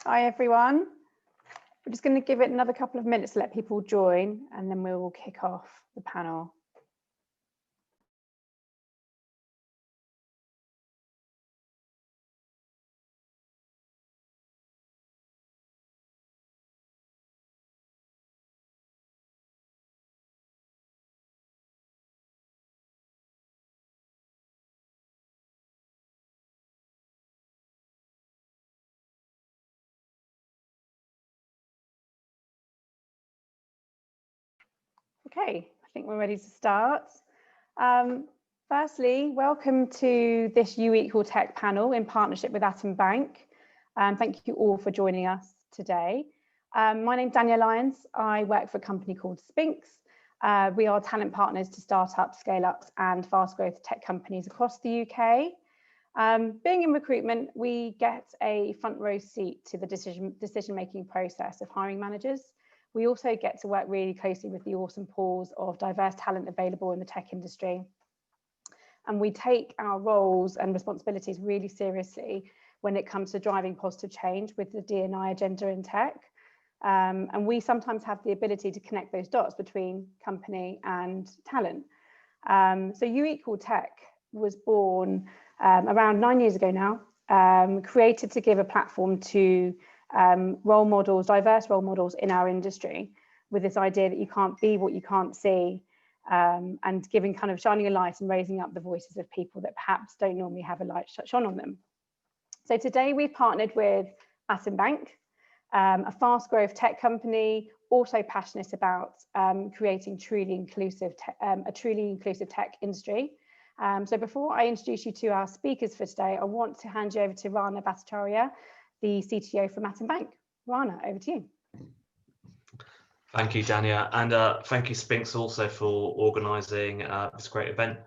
Hi everyone. We're just going to give it another couple of minutes to let people join and then we will kick off the panel. Okay, I think we're ready to start. Firstly, welcome to this U Equal Tech panel in partnership with Atom Bank. Thank you all for joining us today. My name's Danielle Lyons. I work for a company called Spinx. We are talent partners to startups, scale-ups and fast growth tech companies across the UK. Being in recruitment, we get a front row seat to the decision-making process of hiring managers. We also get to work really closely with the awesome pools of diverse talent available in the tech industry. And we take our roles and responsibilities really seriously when it comes to driving positive change with the D&I agenda in tech. And we sometimes have the ability to connect those dots between company and talent. So U Equal Tech was born around 9 years ago now, created to give a platform to role models, diverse role models in our industry, with this idea that you can't be what you can't see, and giving kind of shining a light and raising up the voices of people that perhaps don't normally have a light shone on them. So today we've partnered with Atom Bank, a fast growth tech company, also passionate about creating a truly inclusive tech industry. So before I introduce you to our speakers for today, I want to hand you over to Rana Bhattacharya, the CTO from Atom Bank. Rana, over to you. Thank you, Dania, and thank you, Spinx, also for organising this great event.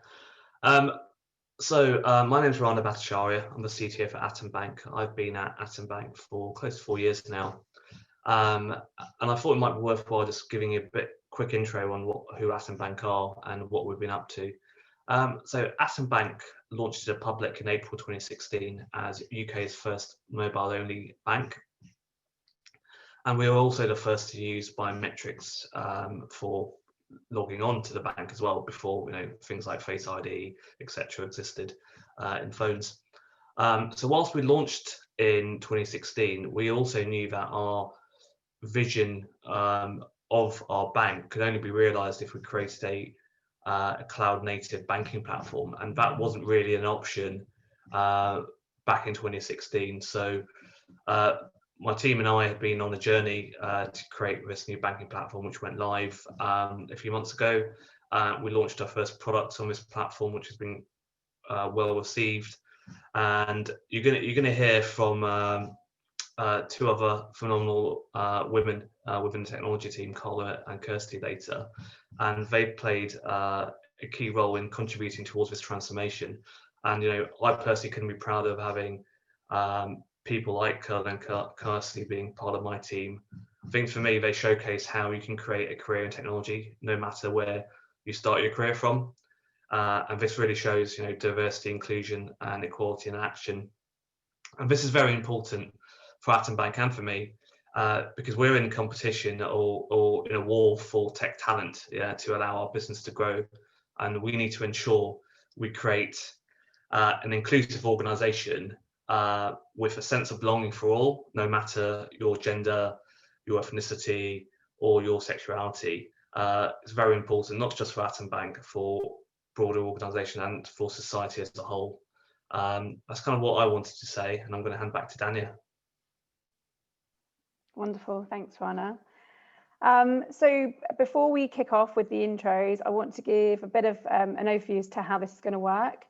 My name is Rana Bhattacharya. I'm the CTO for Atom Bank. I've been at Atom Bank for close to 4 years now, and I thought it might be worthwhile just giving you a quick intro on who Atom Bank are and what we've been up to. So Atom Bank launched it public in April 2016 as UK's first mobile-only bank. And we were also the first to use biometrics for logging on to the bank as well, before things like Face ID, etc. existed in phones. So whilst we launched in 2016, we also knew that our vision of our bank could only be realised if we created a cloud-native banking platform, and that wasn't really an option back in 2016. So my team and I have been on a journey to create this new banking platform, which went live a few months ago. We launched our first products on this platform, which has been well received, and you're gonna hear from two other phenomenal women within the technology team, Karla and Kirsty, later, and they played a key role in contributing towards this transformation. And I personally couldn't be prouder of having people like Karla and Kirsty being part of my team. I think for me, they showcase how you can create a career in technology, no matter where you start your career from. And this really shows diversity, inclusion, and equality in action. And this is very important for Atom Bank and for me, because we're in competition or in a war for tech talent, to allow our business to grow. And we need to ensure we create an inclusive organisation with a sense of belonging for all, no matter your gender, your ethnicity, or your sexuality. It's very important, not just for Atom Bank, for broader organisation and for society as a whole. That's kind of what I wanted to say, and I'm going to hand back to Dania. Wonderful, thanks, Rana. So before we kick off with the intros, I want to give a bit of an overview as to how this is going to work.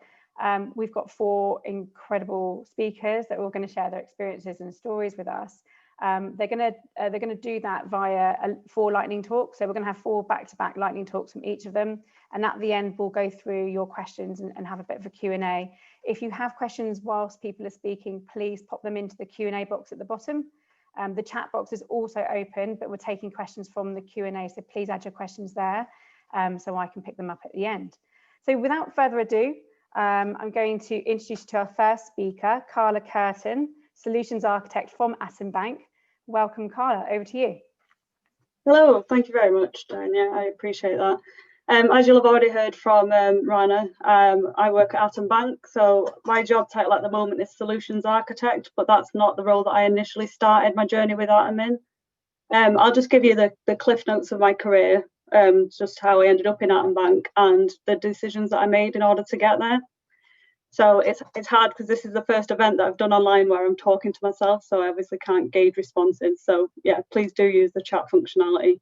We've got 4 incredible speakers that are all going to share their experiences and stories with us. They're going to do that via 4 lightning talks. So we're going to have 4 back-to-back lightning talks from each of them. And at the end, we'll go through your questions and have a bit of a Q&A. If you have questions whilst people are speaking, please pop them into the Q&A box at the bottom. The chat box is also open, but we're taking questions from the Q&A. So please add your questions there so I can pick them up at the end. So without further ado, I'm going to introduce you to our first speaker, Karla Kirton. Solutions Architect from Atom Bank. Welcome, Karla, over to you. Hello, thank you very much, Dania. I appreciate that. As you'll have already heard from Rana, I work at Atom Bank, so my job title at the moment is Solutions Architect, but that's not the role that I initially started my journey with Atom in. I'll just give you the cliff notes of my career, just how I ended up in Atom Bank and the decisions that I made in order to get there. So it's hard because this is the first event that I've done online where I'm talking to myself, so I obviously can't gauge responses. So yeah, please do use the chat functionality.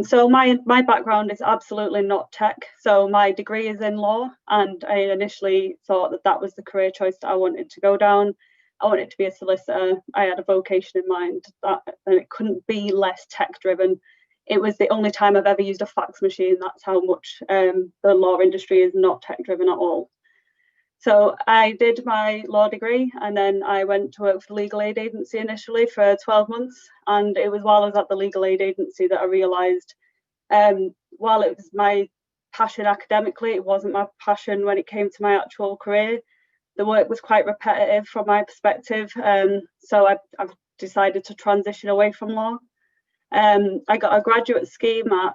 So my background is absolutely not tech. So my degree is in law, and I initially thought that was the career choice that I wanted to go down. I wanted to be a solicitor. I had a vocation in mind, and it couldn't be less tech driven. It was the only time I've ever used a fax machine. That's how much the law industry is not tech driven at all. So I did my law degree, and then I went to work for the legal aid agency initially for 12 months. And it was while I was at the legal aid agency that I realised, while it was my passion academically, it wasn't my passion when it came to my actual career. The work was quite repetitive from my perspective. So I've decided to transition away from law. I got a graduate scheme at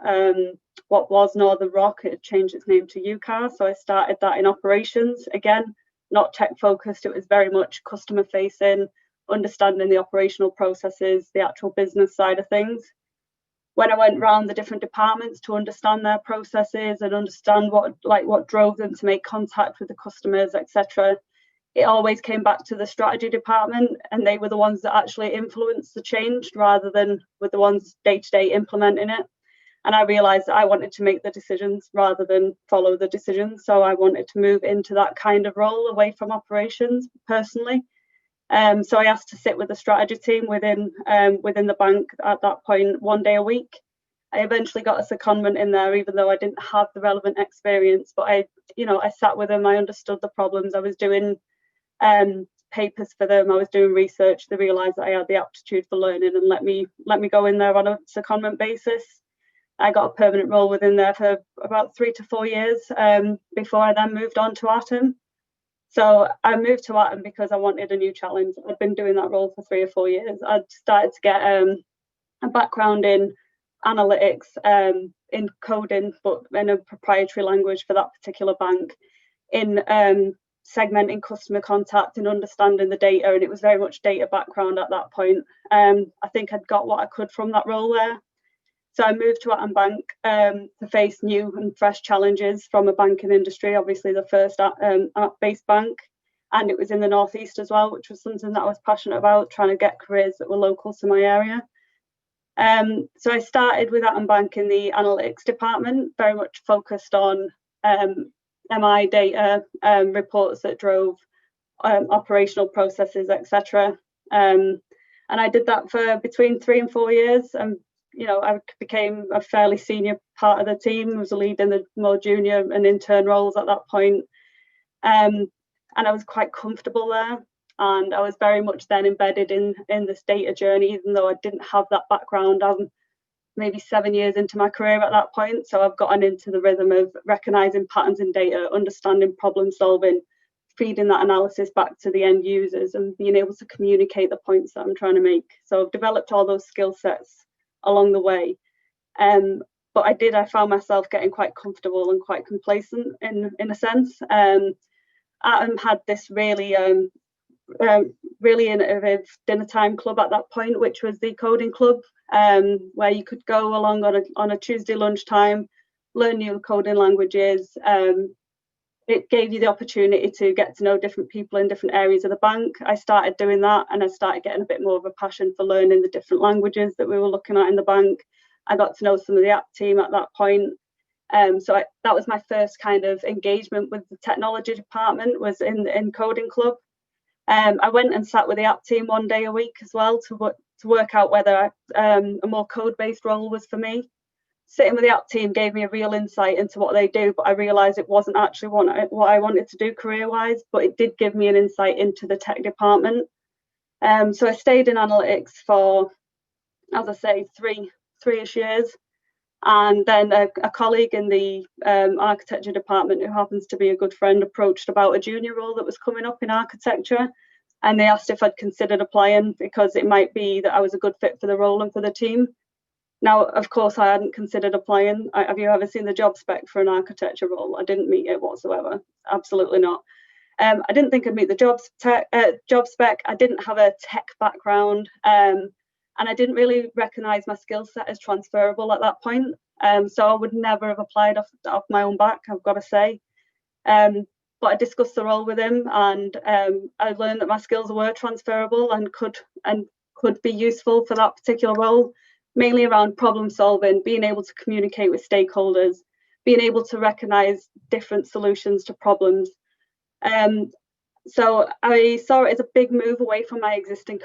what was Northern Rock. It changed its name to UCAR, so I started that in operations. Again, not tech focused, it was very much customer facing, understanding the operational processes, the actual business side of things. When I went around the different departments to understand their processes and understand what drove them to make contact with the customers, etc., it always came back to the strategy department, and they were the ones that actually influenced the change rather than with the ones day to day implementing it. And I realized that I wanted to make the decisions rather than follow the decisions. So I wanted to move into that kind of role away from operations personally. So I asked to sit with the strategy team within the bank at that point 1 day a week. I eventually got a secondment in there, even though I didn't have the relevant experience. But I sat with them. I understood the problems. I was doing papers for them. I was doing research. They realised that I had the aptitude for learning and let me go in there on a secondment basis. I got a permanent role within there for about 3 to 4 years before I then moved on to Atom. So I moved to Atom because I wanted a new challenge. I'd been doing that role for 3 or 4 years. I'd started to get a background in analytics, in coding, but in a proprietary language for that particular bank, in segmenting customer contact and understanding the data, and it was very much data background at that point. I think I'd got what I could from that role there. So I moved to Atom Bank to face new and fresh challenges from a banking industry, obviously the first app-based bank, and it was in the Northeast as well, which was something that I was passionate about, trying to get careers that were local to my area. So I started with Atom Bank in the analytics department, very much focused on MI data, reports that drove operational processes, etc. And I did that for between 3 and 4 years. And I became a fairly senior part of the team. I was a lead in the more junior and intern roles at that point. And I was quite comfortable there. And I was very much then embedded in this data journey, even though I didn't have that background. I'm maybe 7 years into my career at that point. So I've gotten into the rhythm of recognizing patterns in data, understanding problem solving, feeding that analysis back to the end users and being able to communicate the points that I'm trying to make. So I've developed all those skill sets along the way. But I found myself getting quite comfortable and quite complacent in a sense. Atom had this really innovative dinner time club at that point, which was the coding club, where you could go along on a Tuesday lunchtime, learn new coding languages. It gave you the opportunity to get to know different people in different areas of the bank. I started doing that, and I started getting a bit more of a passion for learning the different languages that we were looking at in the bank. I got to know some of the app team at that point. So that was my first kind of engagement with the technology department, was in coding club. I went and sat with the app team 1 day a week as well to work out whether a more code-based role was for me. Sitting with the app team gave me a real insight into what they do, but I realised it wasn't actually what I wanted to do career-wise, but it did give me an insight into the tech department. So I stayed in analytics for, as I say, three-ish years. And then a colleague in the architecture department, who happens to be a good friend, approached about a junior role that was coming up in architecture. and they asked if I'd considered applying because it might be that I was a good fit for the role and for the team. Now, of course, I hadn't considered applying. Have you ever seen the job spec for an architecture role? I didn't meet it whatsoever. Absolutely not. I didn't think I'd meet the job spec. I didn't have a tech background, and I didn't really recognise my skill set as transferable at that point. So I would never have applied off my own back, I've got to say. But I discussed the role with him, and I learned that my skills were transferable and could be useful for that particular role, mainly around problem solving, being able to communicate with stakeholders, being able to recognise different solutions to problems. So I saw it as a big move away from my existing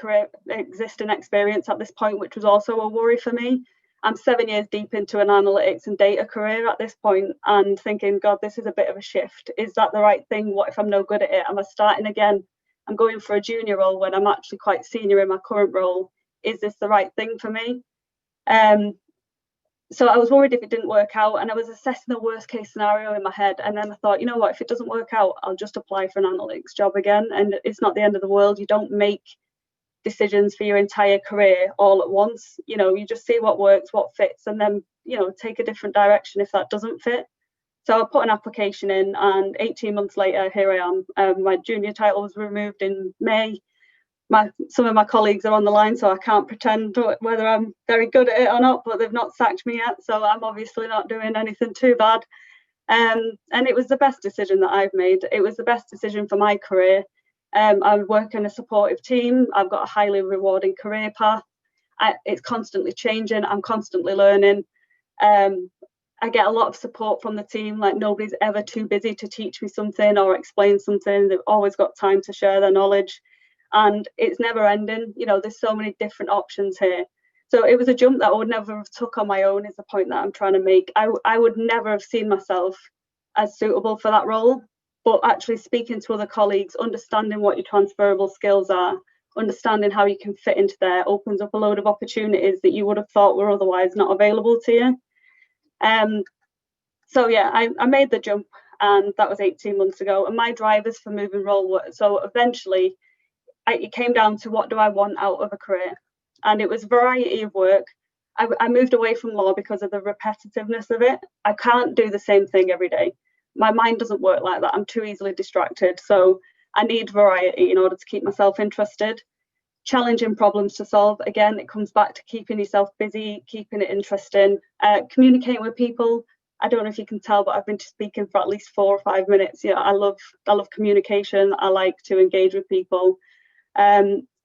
experience at this point, which was also a worry for me. I'm 7 years deep into an analytics and data career at this point, and thinking, God, this is a bit of a shift. Is that the right thing? What if I'm no good at it? Am I starting again? I'm going for a junior role when I'm actually quite senior in my current role. Is this the right thing for me? So I was worried if it didn't work out, and I was assessing the worst case scenario in my head. And then I thought, you know what, if it doesn't work out, I'll just apply for an analytics job again. And it's not the end of the world. You don't make decisions for your entire career all at once. You know, you just see what works, what fits, and then, you know, take a different direction if that doesn't fit. So I put an application in, and 18 months later, here I am. My junior title was removed in May. Some of my colleagues are on the line, so I can't pretend whether I'm very good at it or not, but they've not sacked me yet, so I'm obviously not doing anything too bad. And it was the best decision that I've made. It was the best decision for my career. I work in a supportive team. I've got a highly rewarding career path. It's constantly changing. I'm constantly learning. I get a lot of support from the team. Like, nobody's ever too busy to teach me something or explain something. They've always got time to share their knowledge, and it's never ending. You know, there's so many different options here. So it was a jump that I would never have took on my own, is the point that I'm trying to make. I would never have seen myself as suitable for that role, but actually speaking to other colleagues, understanding what your transferable skills are, understanding how you can fit into there, opens up a load of opportunities that you would have thought were otherwise not available to you. So yeah, I made the jump, and that was 18 months ago. And my drivers for moving role were, so eventually it came down to, what do I want out of a career? And it was variety of work. I moved away from law because of the repetitiveness of it. I can't do the same thing every day. My mind doesn't work like that. I'm too easily distracted. So I need variety in order to keep myself interested. Challenging problems to solve. Again, it comes back to keeping yourself busy, keeping it interesting, communicating with people. I don't know if you can tell, but I've been speaking for at least 4 or 5 minutes. You know, I love communication. I like to engage with people.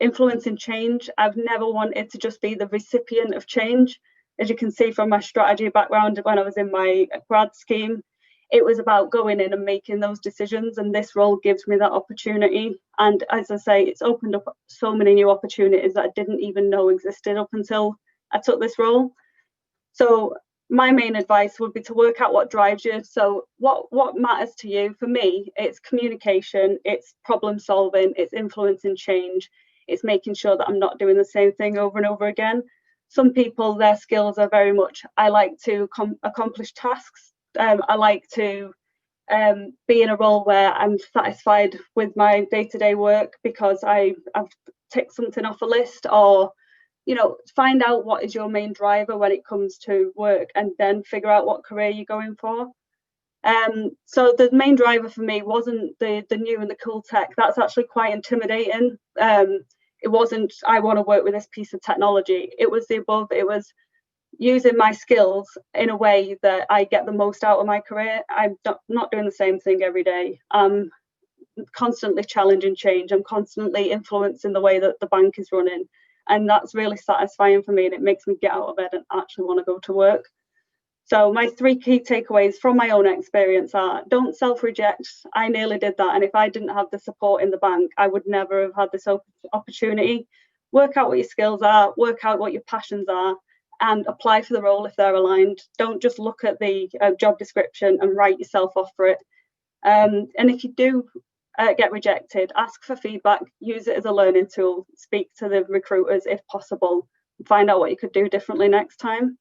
Influencing change. I've never wanted to just be the recipient of change. As you can see from my strategy background, when I was in my grad scheme, it was about going in and making those decisions, and this role gives me that opportunity. And as I say, it's opened up so many new opportunities that I didn't even know existed up until I took this role. So my main advice would be to work out what drives you. So what matters to you? For me, it's communication, it's problem solving, it's influencing change, it's making sure that I'm not doing the same thing over and over again. Some people, their skills are very much, I like to accomplish tasks. I like to be in a role where I'm satisfied with my day-to-day work because I've ticked something off a list, or, you know, find out what is your main driver when it comes to work, and then figure out what career you're going for. So the main driver for me wasn't the new and the cool tech. That's actually quite intimidating. It wasn't, I want to work with this piece of technology. It was the above. It was using my skills in a way that I get the most out of my career. I'm not doing the same thing every day. I'm constantly challenging change. I'm constantly influencing the way that the bank is running. And that's really satisfying for me, and it makes me get out of bed and actually want to go to work. So my 3 key takeaways from my own experience are: don't self-reject. I nearly did that, and if I didn't have the support in the bank, I would never have had this opportunity. Work out what your skills are, work out what your passions are, and apply for the role if they're aligned. Don't just look at the job description and write yourself off for it. And if you do get rejected, ask for feedback, use it as a learning tool, speak to the recruiters if possible, find out what you could do differently next time.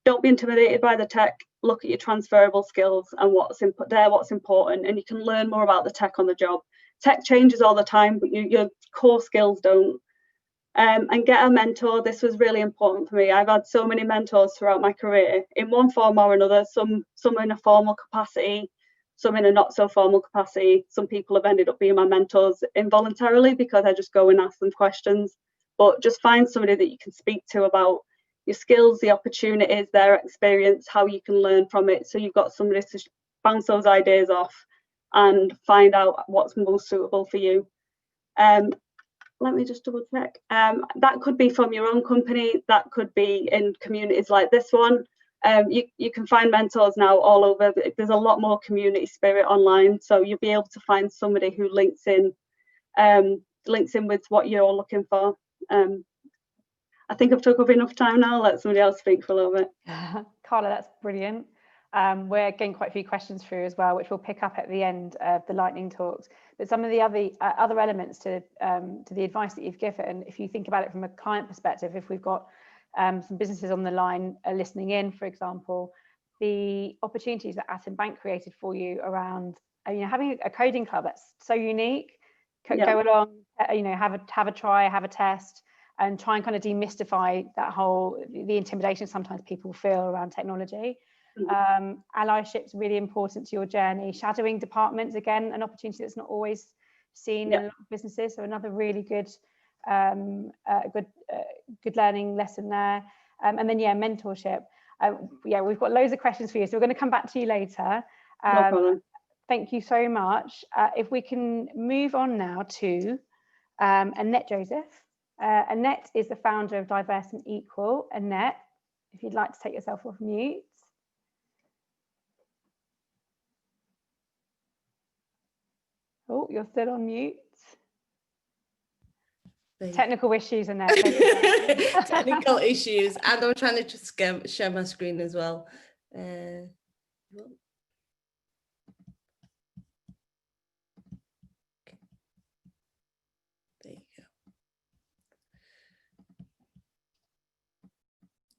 Don't be intimidated by the tech. Look at your transferable skills and what's important, and you can learn more about the tech on the job. tech changes all the time, but your core skills don't. And get a mentor. This was really important for me. I've had so many mentors throughout my career in one form or another, some in a formal capacity, some in a not so formal capacity. Some people have ended up being my mentors involuntarily because I just go and ask them questions. But just find somebody that you can speak to about your skills, the opportunities, their experience, how you can learn from it. So you've got somebody to bounce those ideas off and find out what's most suitable for you. Let me just double check. That could be from your own company. That could be in communities like this one. You can find mentors now all over. There's a lot more community spirit online, so you'll be able to find somebody who links in with what you're looking for. I think I've took up enough time now. I'll let somebody else speak for a little bit. Karla, that's brilliant. We're getting quite a few questions through as well, which we'll pick up at the end of the lightning talks. But some of the other elements to the advice that you've given, if you think about it from a client perspective, if we've got some businesses on the line listening in, for example, the opportunities that Atom Bank created for you around having a coding club that's so unique, go along, have a try, have a test, and try and kind of demystify that the intimidation sometimes people feel around technology. Allyship's really important to your journey. Shadowing departments, again, an opportunity that's not always seen in a lot of businesses. So another really good learning lesson there. And then mentorship. We've got loads of questions for you, so we're going to come back to you later. No problem. Thank you so much. If we can move on now to Annette Joseph. Annette is the founder of Diverse and Equal. Annette, if you'd like to take yourself off mute. Oh, you're still on mute. Technical issues, Annette. Technical issues, and I'm trying to just share my screen as well. There you go.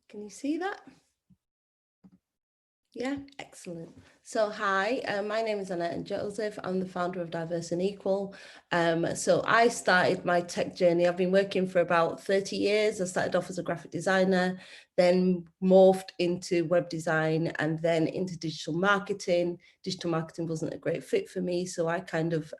Can you see that? Yeah, excellent. So hi, my name is Annette Joseph. I'm the founder of Diverse and Equal. So I started my tech journey. I've been working for about 30 years. I started off as a graphic designer, then morphed into web design and then into digital marketing. Digital marketing wasn't a great fit for me, so I kind of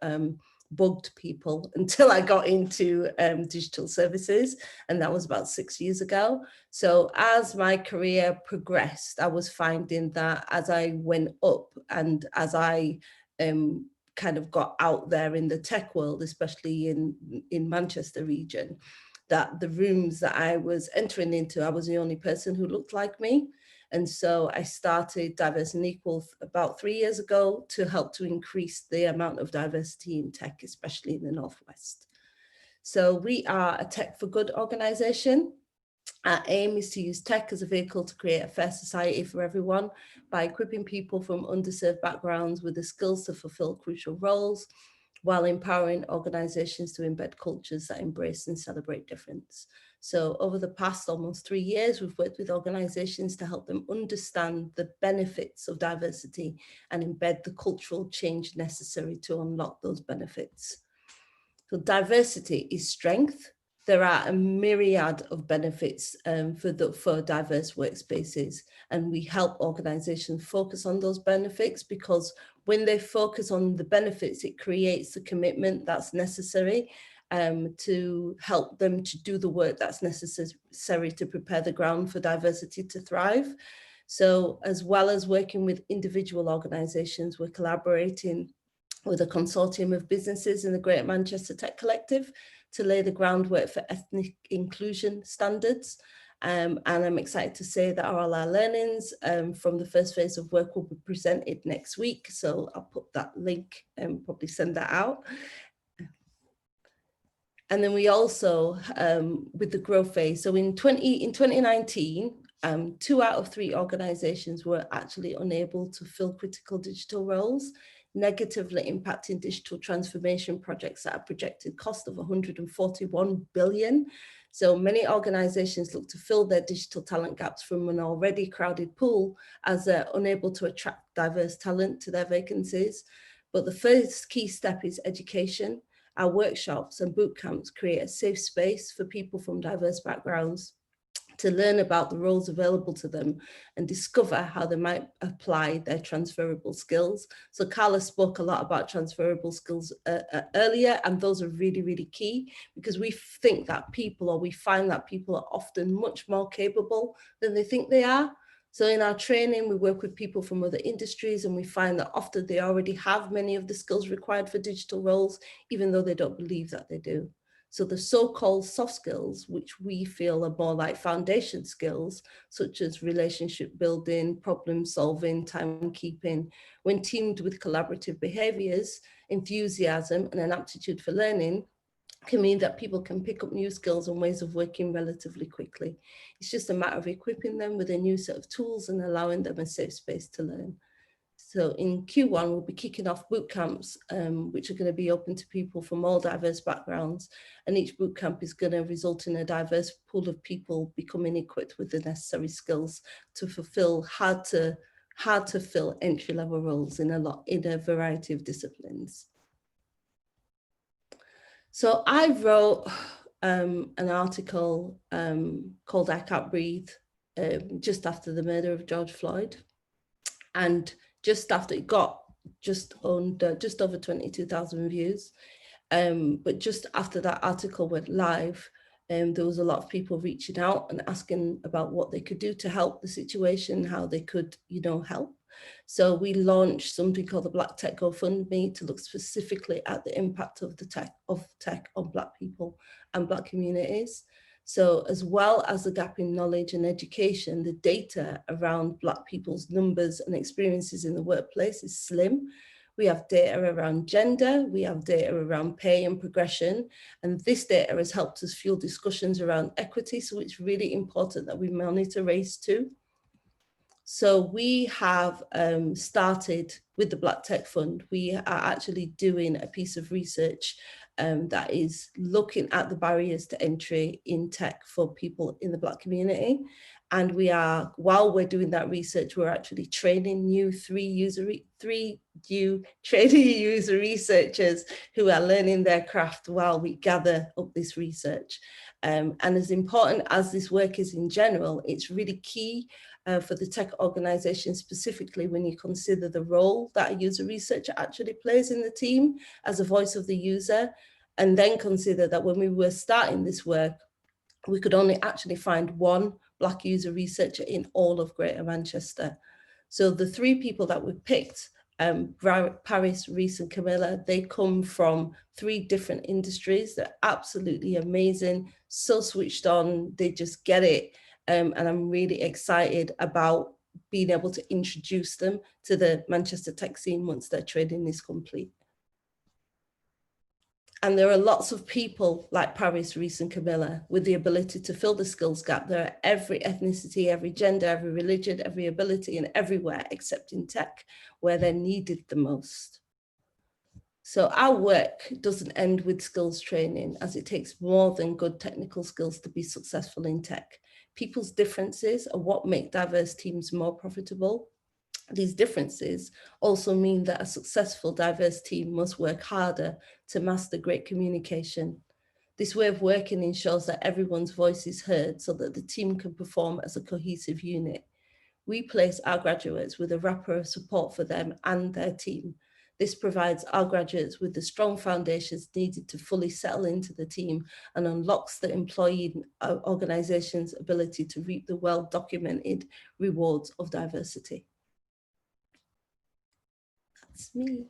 bugged people until I got into digital services, and that was about 6 years ago. So as my career progressed, I was finding that as I went up and as I kind of got out there in the tech world, especially in Manchester region, that the rooms that I was entering into, I was the only person who looked like me. And so I started Diverse and Equal about 3 years ago to help to increase the amount of diversity in tech, especially in the Northwest. So we are a tech for good organization. Our aim is to use tech as a vehicle to create a fair society for everyone by equipping people from underserved backgrounds with the skills to fulfill crucial roles, while empowering organizations to embed cultures that embrace and celebrate difference. So over the past almost 3 years, we've worked with organizations to help them understand the benefits of diversity and embed the cultural change necessary to unlock those benefits. So diversity is strength. There are a myriad of benefits for diverse workspaces, and we help organizations focus on those benefits, because when they focus on the benefits, it creates the commitment that's necessary to help them to do the work that's necessary to prepare the ground for diversity to thrive. So as well as working with individual organizations, we're collaborating with a consortium of businesses in the Greater Manchester Tech Collective to lay the groundwork for ethnic inclusion standards. And I'm excited to say that all our learnings from the first phase of work will be presented next week. So I'll put that link and probably send that out. And then we also, with the growth phase, so in 2019, 2 out of 3 organizations were actually unable to fill critical digital roles, negatively impacting digital transformation projects at a projected cost of 141 billion. So many organizations look to fill their digital talent gaps from an already crowded pool, as they're unable to attract diverse talent to their vacancies. But the first key step is education. Our workshops and boot camps create a safe space for people from diverse backgrounds to learn about the roles available to them and discover how they might apply their transferable skills. So Karla spoke a lot about transferable skills earlier, and those are really, really key, because we think that people, or we find that people are often much more capable than they think they are. So in our training, we work with people from other industries, and we find that often they already have many of the skills required for digital roles, even though they don't believe that they do. So the so-called soft skills, which we feel are more like foundation skills, such as relationship building, problem solving, timekeeping, when teamed with collaborative behaviors, enthusiasm, and an aptitude for learning, can mean that people can pick up new skills and ways of working relatively quickly. It's just a matter of equipping them with a new set of tools and allowing them a safe space to learn. So in Q1, we'll be kicking off boot camps, which are going to be open to people from all diverse backgrounds. And each boot camp is going to result in a diverse pool of people becoming equipped with the necessary skills to fulfill hard to fill entry-level roles in a variety of disciplines. So I wrote an article called I Can't Breathe just after the murder of George Floyd. And just after it got just over 22,000 views. But just after that article went live, there was a lot of people reaching out and asking about what they could do to help the situation, how they could, help. So we launched something called the Black Tech GoFundMe to look specifically at the impact of tech on Black people and Black communities. So as well as the gap in knowledge and education, the data around Black people's numbers and experiences in the workplace is slim. We have data around gender, we have data around pay and progression, and this data has helped us fuel discussions around equity, so it's really important that we monitor race too. So we have started with the Black Tech Fund. We are actually doing a piece of research that is looking at the barriers to entry in tech for people in the Black community. And while we're doing that research, we're actually training three new trainee user researchers who are learning their craft while we gather up this research. And as important as this work is in general, it's really key for the tech organization, specifically when you consider the role that a user researcher actually plays in the team as a voice of the user, and then consider that when we were starting this work, we could only actually find one Black user researcher in all of Greater Manchester. So the three people that we picked, Paris, Reese and Camilla, they come from 3 different industries. They're absolutely amazing, so switched on, they just get it. And I'm really excited about being able to introduce them to the Manchester tech scene once their training is complete. And there are lots of people like Paris, Reese and Camilla with the ability to fill the skills gap. There are every ethnicity, every gender, every religion, every ability, and everywhere except in tech, where they're needed the most. So our work doesn't end with skills training, as it takes more than good technical skills to be successful in tech. People's differences are what make diverse teams more profitable. These differences also mean that a successful diverse team must work harder to master great communication. This way of working ensures that everyone's voice is heard so that the team can perform as a cohesive unit. We place our graduates with a wrapper of support for them and their team. This provides our graduates with the strong foundations needed to fully settle into the team and unlocks the employee organization's ability to reap the well-documented rewards of diversity. That's me.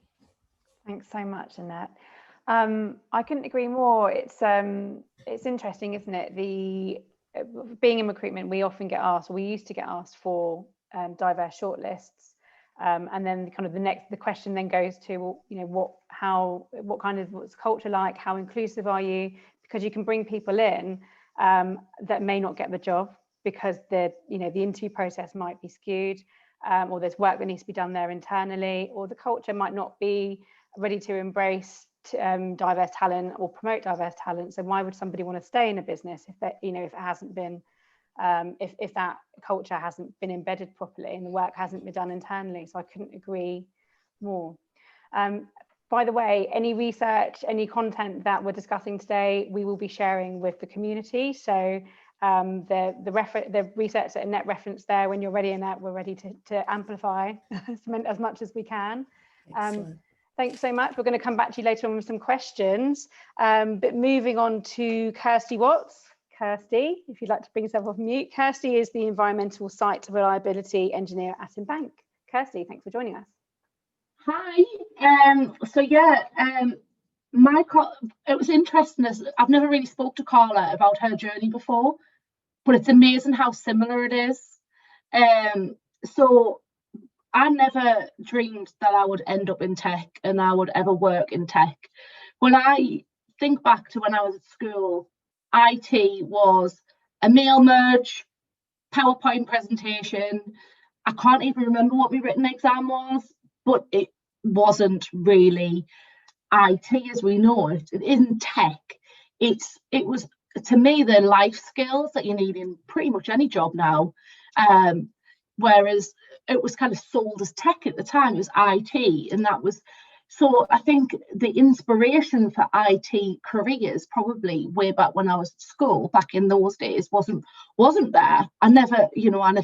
Thanks so much, Annette. I couldn't agree more. It's interesting, isn't it? Being in recruitment, we often get asked, or we used to get asked for diverse shortlists, and then the question then goes to, well, what's culture like? How inclusive are you? Because you can bring people in that may not get the job because the interview process might be skewed. Or there's work that needs to be done there internally, or the culture might not be ready to embrace diverse talent or promote diverse talent. So why would somebody want to stay in a business if it hasn't been, if that culture hasn't been embedded properly and the work hasn't been done internally? So I couldn't agree more. By the way, any research, any content that we're discussing today, we will be sharing with the community. So the research that Annette referenced there, when you're ready, Annette, we're ready to amplify as much as we can. Thanks so much. We're going to come back to you later on with some questions. But moving on to Kirsty Watts. Kirsty, if you'd like to bring yourself off mute. Kirsty is the Environmental Site Reliability Engineer at Atom Bank. Kirsty, thanks for joining us. Hi. It was interesting, as I've never really spoke to Karla about her journey before, but it's amazing how similar it is. So I never dreamed that I would end up in tech and I would ever work in tech. When I think back to when I was at school, IT was a mail merge, PowerPoint presentation. I can't even remember what my written exam was, but it wasn't really IT as we know it. It isn't tech. It was, to me, the life skills that you need in pretty much any job now. Whereas it was kind of sold as tech at the time, it was IT, and that was, so I think the inspiration for IT careers probably way back when I was at school, back in those days, wasn't there. I never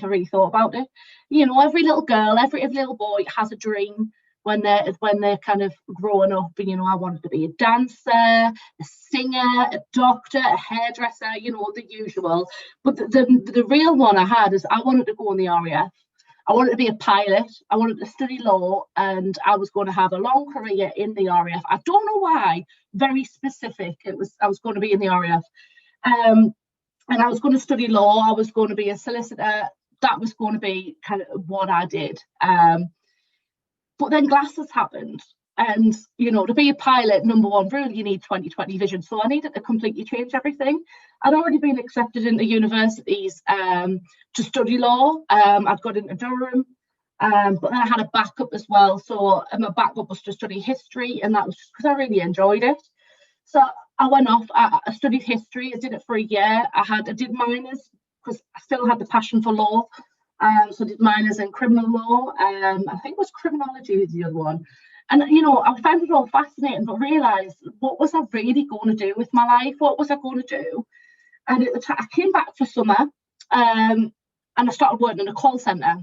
really thought about it. Every little girl, every little boy has a dream when they're kind of growing up, and I wanted to be a dancer, a singer, a doctor, a hairdresser, the usual. But the real one I had is I wanted to go in the RAF. I wanted to be a pilot. I wanted to study law, and I was going to have a long career in the RAF. I don't know why. Very specific. I was going to be in the RAF, and I was going to study law. I was going to be a solicitor. That was going to be kind of what I did. But then glasses happened, and to be a pilot, number one rule, you need 20/20 vision. So I needed to completely change everything. I'd already been accepted into universities to study law. I'd got into Durham, but then I had a backup as well. So my backup was to study history, and that was just because I really enjoyed it. So I went off. I studied history. I did it for a year. I did minors because I still had the passion for law. So I did minors in criminal law. I think it was criminology was the other one. And, I found it all fascinating, but realised, what was I really going to do with my life? What was I going to do? And at the time, I came back for summer, and I started working in a call centre.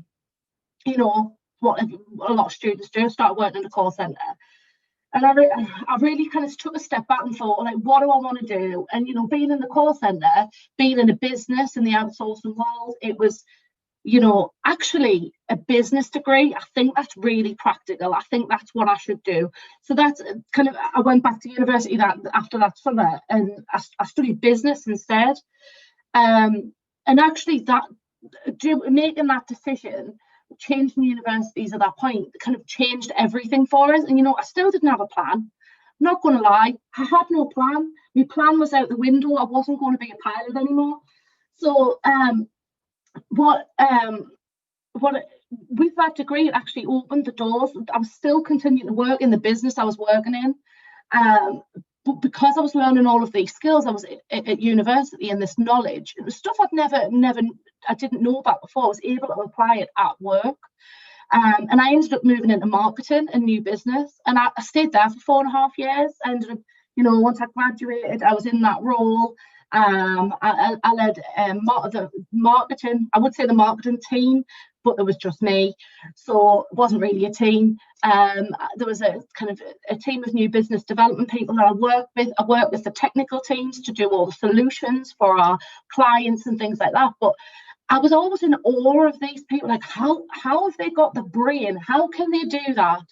What a lot of students do, start working in a call centre. And I really kind of took a step back and thought, like, what do I want to do? And, being in the call centre, being in a business in the outsourcing world, it was, actually a business degree. I think that's really practical. I think that's what I should do. So that's kind of, I went back to university after that summer, and I studied business instead. And actually making that decision, changing universities at that point, kind of changed everything for us. And, I still didn't have a plan. I'm not going to lie. I had no plan. My plan was out the window. I wasn't going to be a pilot anymore. So, with that degree, it actually opened the doors. I was still continuing to work in the business I was working in, but because I was learning all of these skills, I was at university, and this knowledge, it was stuff I didn't know about before. I was able to apply it at work, and I ended up moving into marketing and new business, and I stayed there for 4.5 years. I ended up, once I graduated, I was in that role. I led the marketing, I would say the marketing team, but there was just me, so it wasn't really a team. There was a kind of a team of new business development people that I worked with. I worked with the technical teams to do all the solutions for our clients and things like that. But I was always in awe of these people, like how have they got the brain? How can they do that?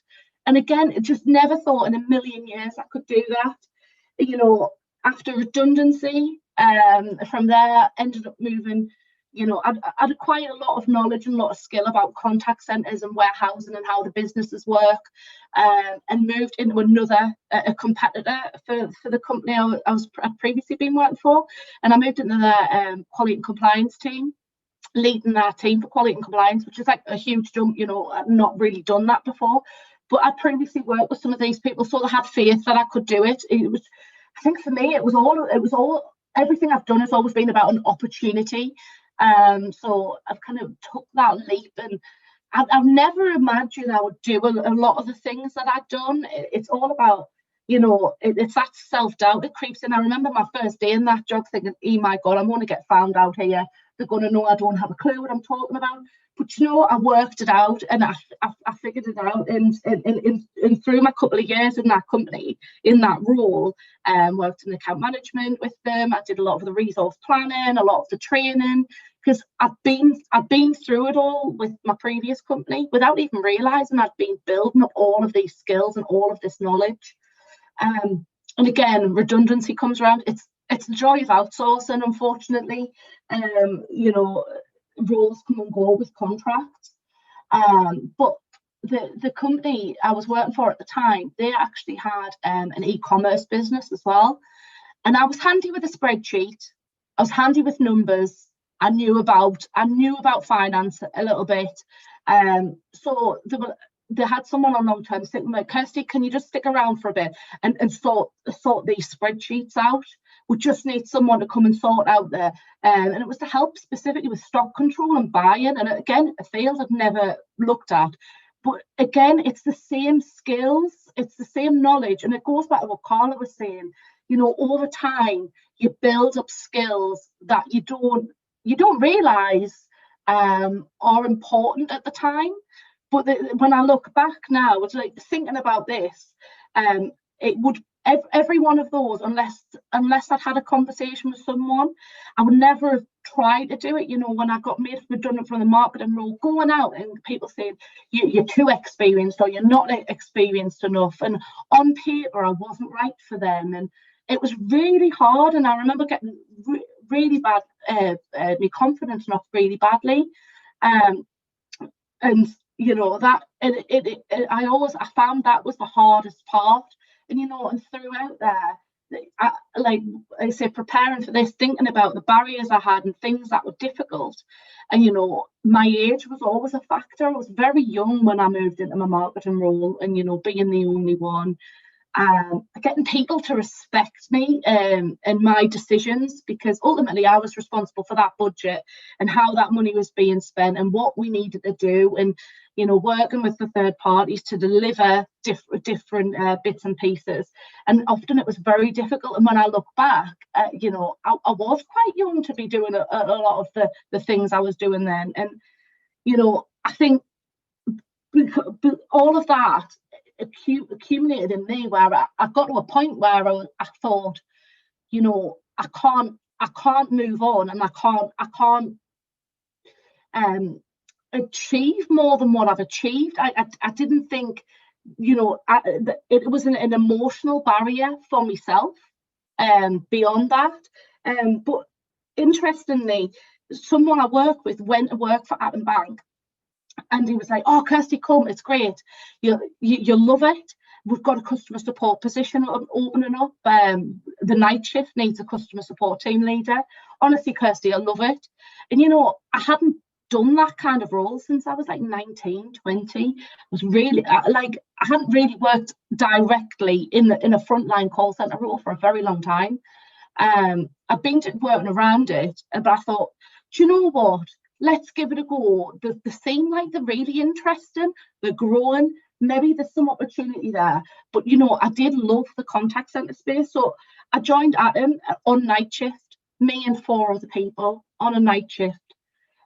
And again, just never thought in a million years I could do that. After redundancy, from there, ended up moving. I'd acquired a lot of knowledge and a lot of skill about contact centres and warehousing and how the businesses work, and moved into a competitor for the company I'd previously been working for. And I moved into the quality and compliance team, leading that team for quality and compliance, which is like a huge jump. I'd not really done that before, but I previously worked with some of these people, so they had faith that I could do it. I think for me, it was all everything I've done has always been about an opportunity. So I've kind of took that leap, and I've never imagined I would do a lot of the things that I've done. It's all about, you know, it's that self-doubt that creeps in. I remember my first day in that job thinking, oh my God, I'm going to get found out here. They're going to know I don't have a clue what I'm talking about. But you know, I worked it out, and I figured it out. And through my couple of years in that company, in that role, worked in account management with them. I did a lot of the resource planning, a lot of the training, because I've been through it all with my previous company without even realising I'd been building up all of these skills and all of this knowledge. And again, redundancy comes around. It's the joy of outsourcing, unfortunately. You know, roles come and go with contracts. But the company I was working for at the time, they actually had an e-commerce business as well. And I was handy with a spreadsheet. I was handy with numbers. I knew about finance a little bit. So they had someone on long-term sick. I'm like, Kirsty, can you just stick around for a bit and sort these spreadsheets out? We just need someone to come and sort out there. And it was to help specifically with stock control and buying. And again, a field I've never looked at. But again, it's the same skills, it's the same knowledge. And it goes back to what Karla was saying. You know, over time, you build up skills that you don't realise are important at the time. But when I look back now, it's like thinking about this, it would every one of those, unless I'd had a conversation with someone, I would never have tried to do it. You know, when I got made redundant from the marketing role, going out and people saying you're too experienced or you're not experienced enough, and on paper I wasn't right for them, and it was really hard. And I remember getting really bad, my confidence knocked really badly, and you know that I found that was the hardest part. And you know, and throughout there, like I say, preparing for this, thinking about the barriers I had and things that were difficult. And you know, my age was always a factor. I was very young when I moved into my marketing role, and you know, being the only one, getting people to respect me and my decisions, because ultimately I was responsible for that budget and how that money was being spent and what we needed to do, and you know, working with the third parties to deliver different bits and pieces. And often it was very difficult. And when I look back, you know, I was quite young to be doing a lot of the things I was doing then. And you know, I think all of that accumulated in me, where I got to a point where I thought, you know, I can't move on, and I can't achieve more than what I've achieved. I didn't think, you know, it was an emotional barrier for myself. Beyond that, but interestingly, someone I work with went to work for Atom Bank. And he was like, "Oh, Kirsty, come, it's great. You'll love it. We've got a customer support position opening up. The night shift needs a customer support team leader. Honestly, Kirsty, I love it." And, you know, I hadn't done that kind of role since I was like 19, 20. I was really, I hadn't really worked directly in a frontline call centre role for a very long time. I've been working around it, but I thought, do you know what? Let's give it a go. They seem like they're really interesting. They're growing. Maybe there's some opportunity there. But, you know, I did love the contact centre space. So I joined Atom on night shift, me and 4 other people on a night shift.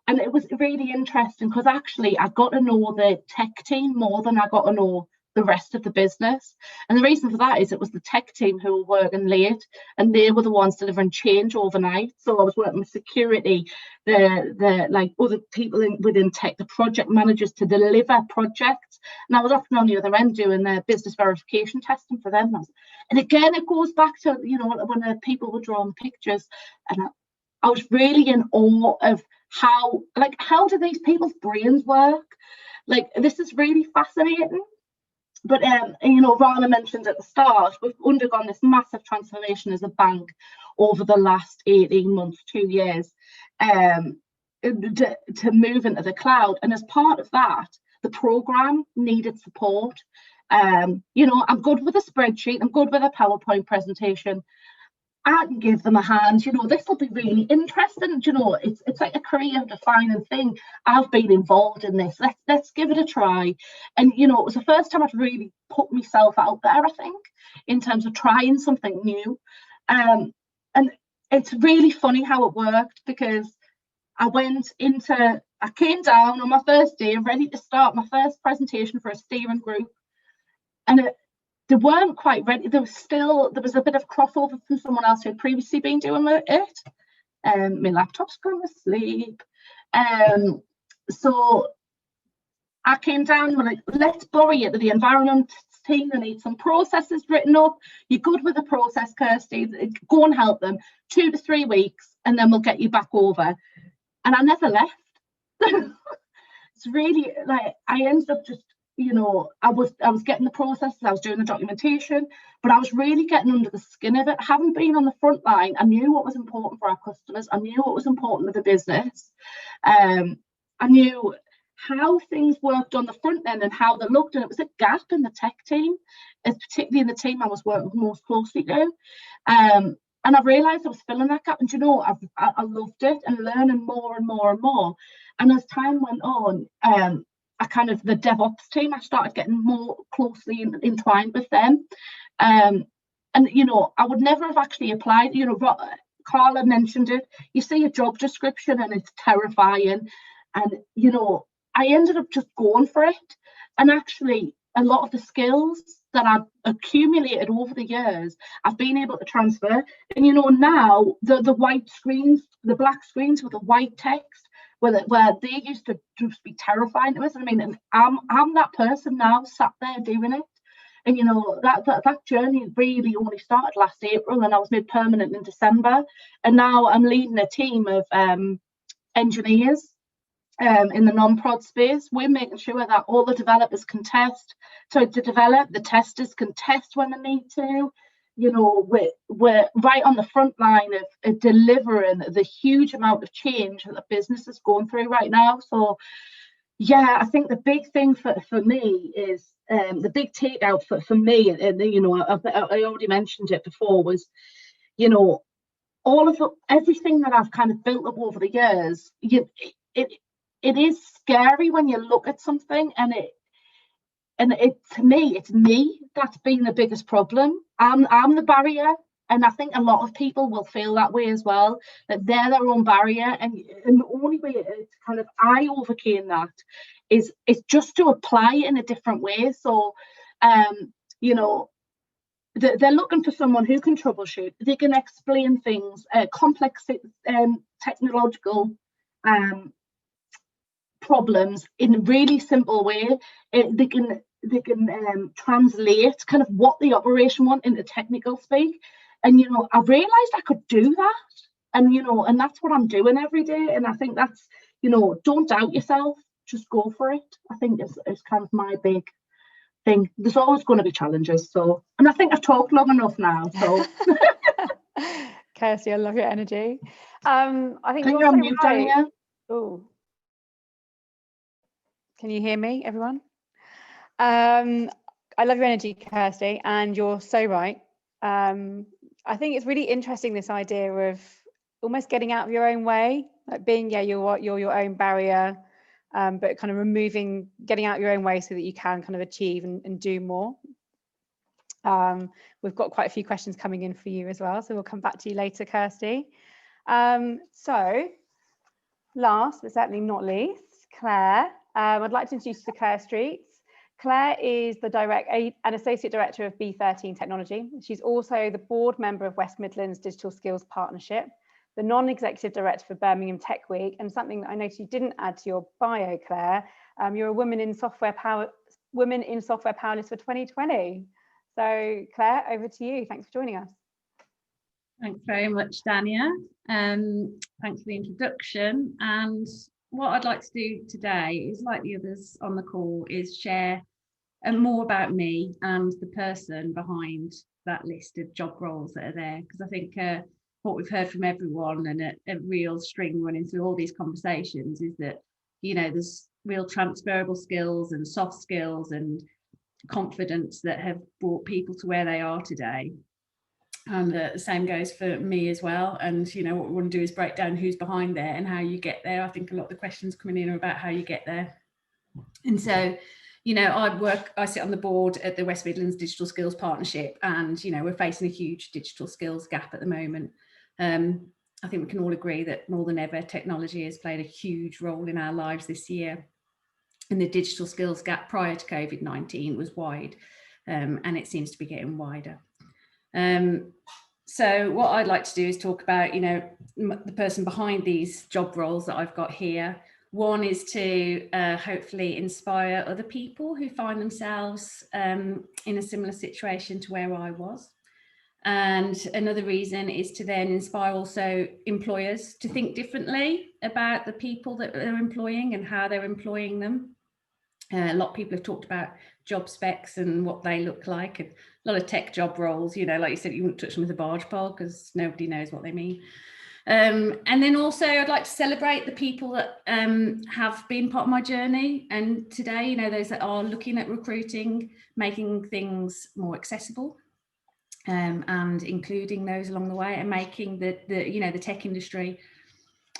And it was really interesting because actually I got to know the tech team more than I got to know the rest of the business. And the reason for that is it was the tech team who were working late, and they were the ones delivering change overnight. So I was working with security, the like other people within tech, the project managers to deliver projects, and I was often on the other end doing their business verification testing for them. And again, it goes back to, you know, when people were drawing pictures, and I was really in awe of how do these people's brains work? Like, this is really fascinating. But, you know, Rana mentioned at the start, we've undergone this massive transformation as a bank over the last 18 months, 2 years, to move into the cloud. And as part of that, the programme needed support. You know, I'm good with a spreadsheet, I'm good with a PowerPoint presentation. I can give them a hand, you know, this will be really interesting, you know, it's like a career defining thing. I've been involved in this, let's give it a try. And, you know, it was the first time I'd really put myself out there, I think, in terms of trying something new. And it's really funny how it worked, because I came down on my first day, ready to start my first presentation for a steering group. And they weren't quite ready. There was a bit of crossover from someone else who had previously been doing it. My laptop's gone to sleep. So I came down, we're like, let's borrow you to the environment team. They need some processes written up. You're good with the process, Kirsty. Go and help them. 2 to 3 weeks, and then we'll get you back over. And I never left. It's really like, I ended up just, you know, I was getting the processes, I was doing the documentation, but I was really getting under the skin of it. Having been on the front line, I knew what was important for our customers. I knew what was important with the business. I knew how things worked on the front end and how they looked, and it was a gap in the tech team, particularly in the team I was working most closely to. And I realised I was filling that gap, and you know, I loved it, and learning more and more and more. And as time went on, the DevOps team, I started getting more closely entwined with them. And, you know, I would never have actually applied, you know, Karla mentioned it. You see a job description and it's terrifying. And, you know, I ended up just going for it. And actually, a lot of the skills that I've accumulated over the years, I've been able to transfer. And, you know, now the white screens, the black screens with the white text, where they used to just be terrifying to us. I mean, and I'm that person now, sat there doing it. And, you know, that journey really only started last April, and I was made permanent in December. And now I'm leading a team of engineers in the non-prod space. We're making sure that all the developers can test. So to develop, the testers can test when they need to. You know, we're right on the front line of delivering the huge amount of change that the business is going through right now. So, yeah, I think the big thing for me is the big takeout for me, and you know, I already mentioned it before, was, you know, everything that I've kind of built up over the years. It is scary when you look at something, and to me, it's me that's been the biggest problem. I'm the barrier, and I think a lot of people will feel that way as well, that they're their own barrier. And the only way it's kind of I overcame that is just to apply it in a different way. So, you know, they're looking for someone who can troubleshoot. They can explain things, complex technological problems in a really simple way. They can translate kind of what the operation want into technical speak. And, you know, I realized I could do that. And, you know, and that's what I'm doing every day. And I think that's, you know, don't doubt yourself, just go for it. I think it's kind of my big thing. There's always going to be challenges. So, and I think I've talked long enough now. So, Kirsty, I love your energy. I think you're on mute, Dania. Oh, can you hear me, everyone? I love your energy, Kirsty, and you're so right. I think it's really interesting, this idea of almost getting out of your own way, like being, you're your own barrier, but kind of getting out your own way so that you can kind of achieve and do more. We've got quite a few questions coming in for you as well, so we'll come back to you later, Kirsty. So last but certainly not least, Clare. I'd like to introduce you to Clare Streets. Clare is an Associate Director of B13 Technology. She's also the board member of West Midlands Digital Skills Partnership, the non-executive director for Birmingham Tech Week, and something that I noticed you didn't add to your bio, Clare, you're a Women in Software Powerless for 2020. So Clare, over to you. Thanks for joining us. Thanks very much, Dania. Thanks for the introduction. And what I'd like to do today is, like the others on the call, is share more about me and the person behind that list of job roles that are there. Because I think what we've heard from everyone, and a real string running through all these conversations, is that, you know, there's real transferable skills and soft skills and confidence that have brought people to where they are today. And the same goes for me as well. And, you know, what we want to do is break down who's behind there and how you get there. I think a lot of the questions coming in are about how you get there. And so, you know, I sit on the board at the West Midlands Digital Skills Partnership, and, you know, we're facing a huge digital skills gap at the moment. I think we can all agree that more than ever, technology has played a huge role in our lives this year. And the digital skills gap prior to COVID-19 was wide, and it seems to be getting wider. So what I'd like to do is talk about, you know, the person behind these job roles that I've got here. One is to hopefully inspire other people who find themselves in a similar situation to where I was. And another reason is to then inspire also employers to think differently about the people that they're employing and how they're employing them. A lot of people have talked about job specs and what they look like, and a lot of tech job roles, you know, like you said, you wouldn't touch them with a barge pole because nobody knows what they mean. And then also I'd like to celebrate the people that have been part of my journey. And today, you know, those that are looking at recruiting, making things more accessible, and including those along the way, and making the you know, the tech industry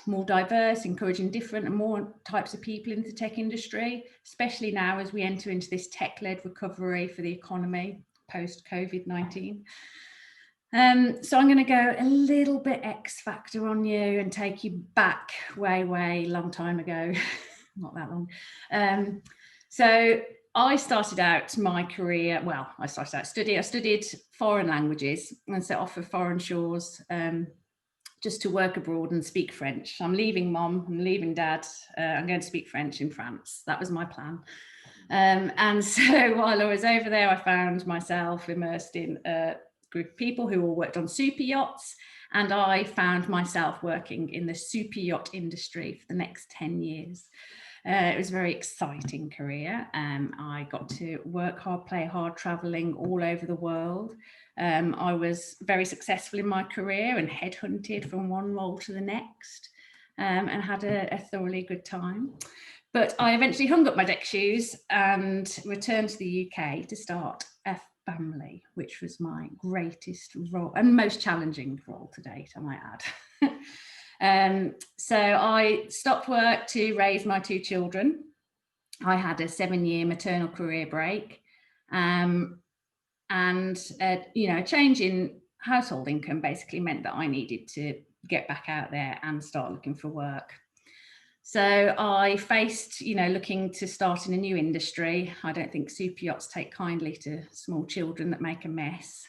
more diverse, encouraging different and more types of people into the tech industry, especially now as we enter into this tech-led recovery for the economy post-COVID-19. So I'm going to go a little bit X factor on you and take you back way long time ago, not that long. So I started out my career, well, I studied foreign languages and set off for foreign shores, just to work abroad and speak French. I'm leaving mom, I'm leaving dad, I'm going to speak French in France. That was my plan. And so while I was over there, I found myself immersed in a group of people who all worked on super yachts, and I found myself working in the super yacht industry for the next 10 years. It was a very exciting career. I got to work hard, play hard, traveling all over the world. I was very successful in my career and headhunted from one role to the next, and had a thoroughly good time. But I eventually hung up my deck shoes and returned to the UK to start a family, which was my greatest role and most challenging role to date, I might add. So I stopped work to raise my 2 children. I had a 7-year maternal career break, and you know, a change in household income basically meant that I needed to get back out there and start looking for work. So I faced, you know, looking to start in a new industry. I don't think super yachts take kindly to small children that make a mess.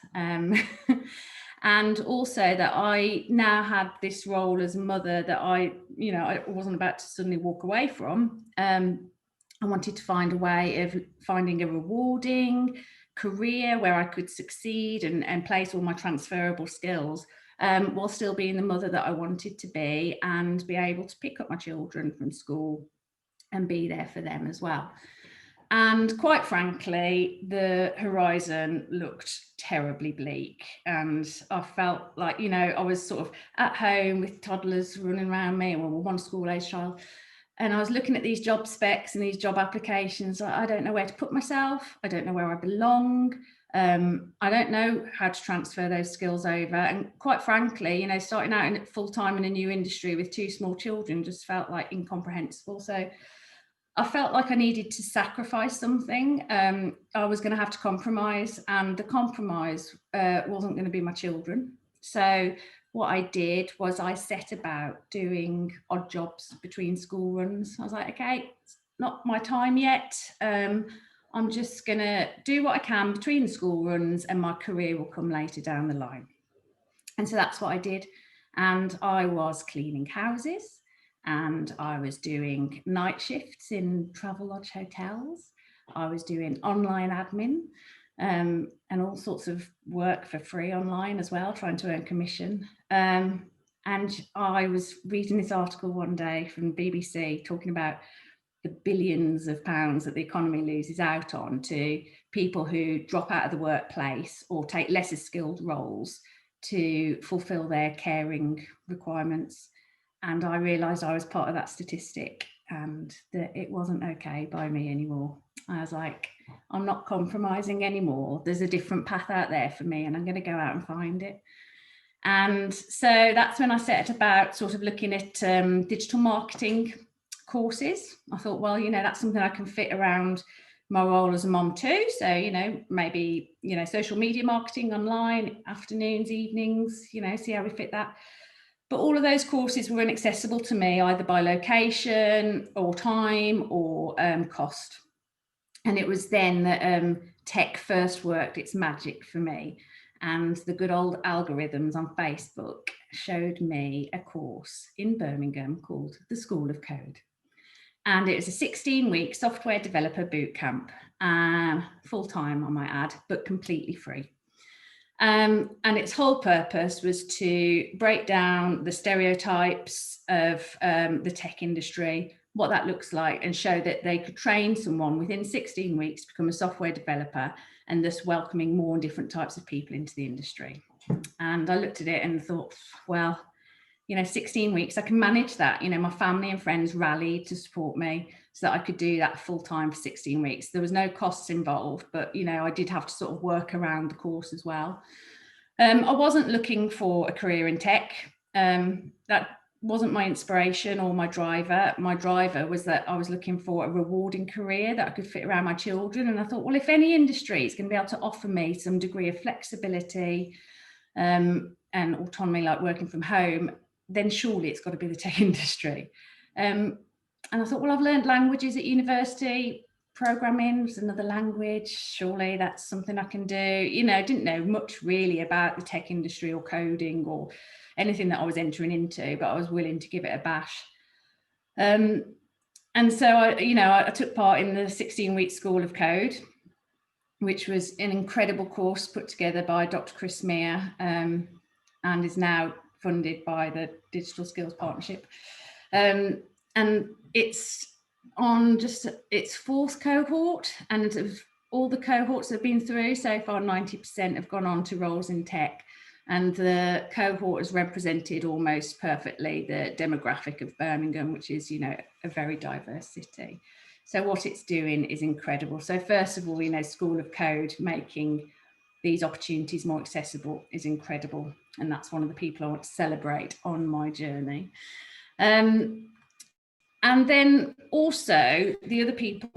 And also that I now had this role as a mother that I wasn't about to suddenly walk away from. I wanted to find a way of finding a rewarding career where I could succeed and place all my transferable skills, while still being the mother that I wanted to be, and be able to pick up my children from school and be there for them as well. And quite frankly, the horizon looked terribly bleak, and I felt like, you know, I was sort of at home with toddlers running around me, well, one school-age child, and I was looking at these job specs and these job applications. I don't know where to put myself. I don't know where I belong. I don't know how to transfer those skills over. And quite frankly, you know, starting out in full-time in a new industry with 2 small children just felt like incomprehensible. So I felt like I needed to sacrifice something. I was going to have to compromise, and the compromise wasn't going to be my children. So what I did was I set about doing odd jobs between school runs. I was like, okay, it's not my time yet. I'm just going to do what I can between the school runs, and my career will come later down the line. And so that's what I did. And I was cleaning houses, and I was doing night shifts in Travelodge hotels. I was doing online admin, and all sorts of work for free online as well, trying to earn commission. And I was reading this article one day from BBC talking about the billions of pounds that the economy loses out on to people who drop out of the workplace or take lesser skilled roles to fulfill their caring requirements. And I realised I was part of that statistic. and that it wasn't okay by me anymore. I was like, I'm not compromising anymore. There's a different path out there for me, and I'm going to go out and find it. And so that's when I set about sort of looking at digital marketing courses. I thought, well, you know, that's something I can fit around my role as a mom too. So, you know, maybe, you know, social media marketing online, afternoons, evenings, you know, see how we fit that. But all of those courses were inaccessible to me, either by location or time or cost. And it was then that tech first worked its magic for me. And the good old algorithms on Facebook showed me a course in Birmingham called the School of Code. And it was a 16-week software developer bootcamp, full-time I might add, but completely free. And its whole purpose was to break down the stereotypes of the tech industry, what that looks like, and show that they could train someone within 16 weeks to become a software developer, and thus welcoming more and different types of people into the industry. And I looked at it and thought, well, you know, 16 weeks, I can manage that. You know, my family and friends rallied to support me so that I could do that full time for 16 weeks. There was no costs involved, but, you know, I did have to sort of work around the course as well. I wasn't looking for a career in tech. That wasn't my inspiration or my driver. My driver was that I was looking for a rewarding career that I could fit around my children. And I thought, well, if any industry is going to be able to offer me some degree of flexibility and autonomy, like working from home, then surely it's got to be the tech industry. And I thought, well, I've learned languages at university. Programming was another language. Surely that's something I can do. You know, I didn't know much really about the tech industry or coding or anything that I was entering into, but I was willing to give it a bash. And so I took part in the 16-week School of Code, which was an incredible course put together by Dr. Chris Meyer, and is now funded by the Digital Skills Partnership. And it's on just its fourth cohort, and of all the cohorts that have been through so far, 90% have gone on to roles in tech. And the cohort has represented almost perfectly the demographic of Birmingham, which is, you know, a very diverse city. So what it's doing is incredible. So first of all, you know, School of Code making these opportunities more accessible is incredible. And that's one of the people I want to celebrate on my journey. And then also the other people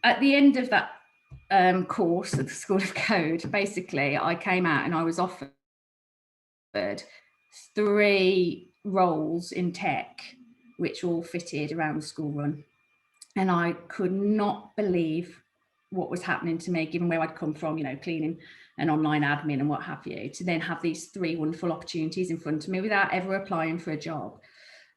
at the end of that course at the School of Code, basically I came out and I was offered 3 roles in tech, which all fitted around the school run. And I could not believe what was happening to me, given where I'd come from, you know, cleaning and online admin and what have you, to then have these 3 wonderful opportunities in front of me without ever applying for a job.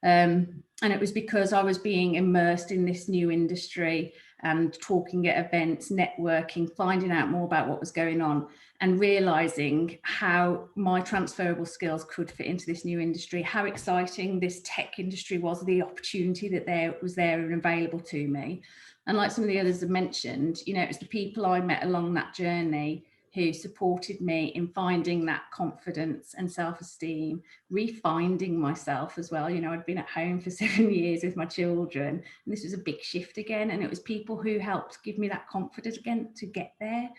And it was because I was being immersed in this new industry and talking at events, networking, finding out more about what was going on, and realizing how my transferable skills could fit into this new industry, how exciting this tech industry was, the opportunity that was there and available to me. And like some of the others have mentioned, you know, it was the people I met along that journey who supported me in finding that confidence and self-esteem, refinding myself as well. You know, I'd been at home for 7 years with my children, and this was a big shift again. And it was people who helped give me that confidence again to get there,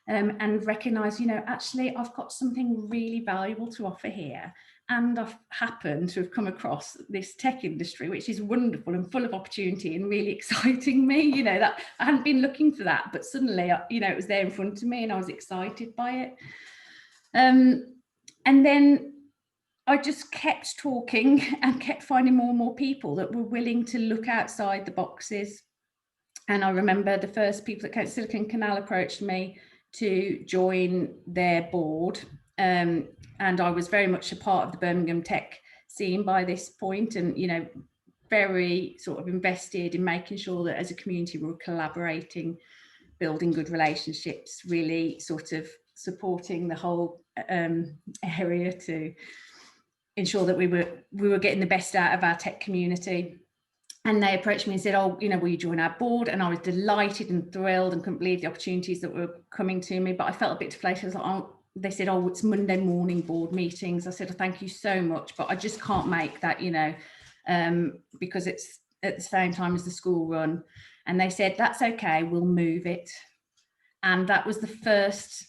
and recognize, you know, actually, I've got something really valuable to offer here. And I've happened to have come across this tech industry, which is wonderful and full of opportunity and really exciting me. You know, that I hadn't been looking for that, but suddenly, you know, it was there in front of me and I was excited by it. And then I just kept talking and kept finding more and more people that were willing to look outside the boxes. And I remember the first people that came to Silicon Canal approached me to join their board. And I was very much a part of the Birmingham tech scene by this point, and, you know, very sort of invested in making sure that as a community we were collaborating, building good relationships, really sort of supporting the whole area to ensure that we were getting the best out of our tech community. And they approached me and said, oh, you know, will you join our board? And I was delighted and thrilled and couldn't believe the opportunities that were coming to me, but I felt a bit deflated. I was like, oh, they said, oh, it's Monday morning board meetings. I said, oh, thank you so much, but I just can't make that, you know, because it's at the same time as the school run, and they said, that's okay, we'll move it. And that was the first